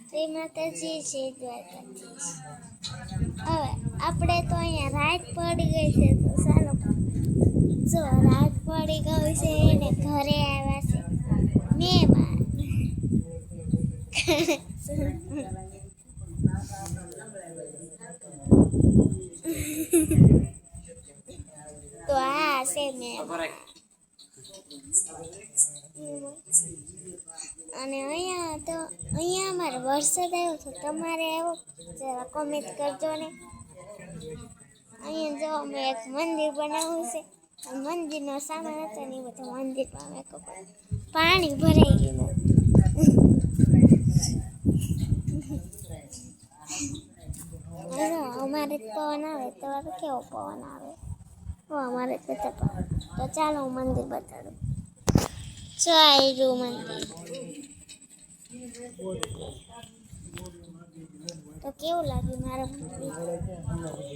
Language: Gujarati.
જય માતાજી, જય દ્વારકાધીશ. હવે આપણે તો અહીંયા રાત પડી ગઈ છે, તો ચાલો જો રાત પડી ગઈ છે ને ઘરે આવ્યા છે મહેમાન. તો આ છે મહેમાન. અને અહીંયા અમારે વરસાદ આવ્યો તો તમારે આવ્યો જરા કોમેન્ટ કરજો ને. અહીંયા જો અમે એક મંદિર બનાવ્યું છે, મંદિરનો સામાન હતો ને એ બધું મંદિરમાં અમે પાણી ભરાઈ ગયું. અમારે પવન આવે તમારે કેવો પવન આવે? અમારે તો ચાલો હું મંદિર બતાડું. ચાલ્યું મંદિર તો કેવું લાગ્યું મારા મંદિર?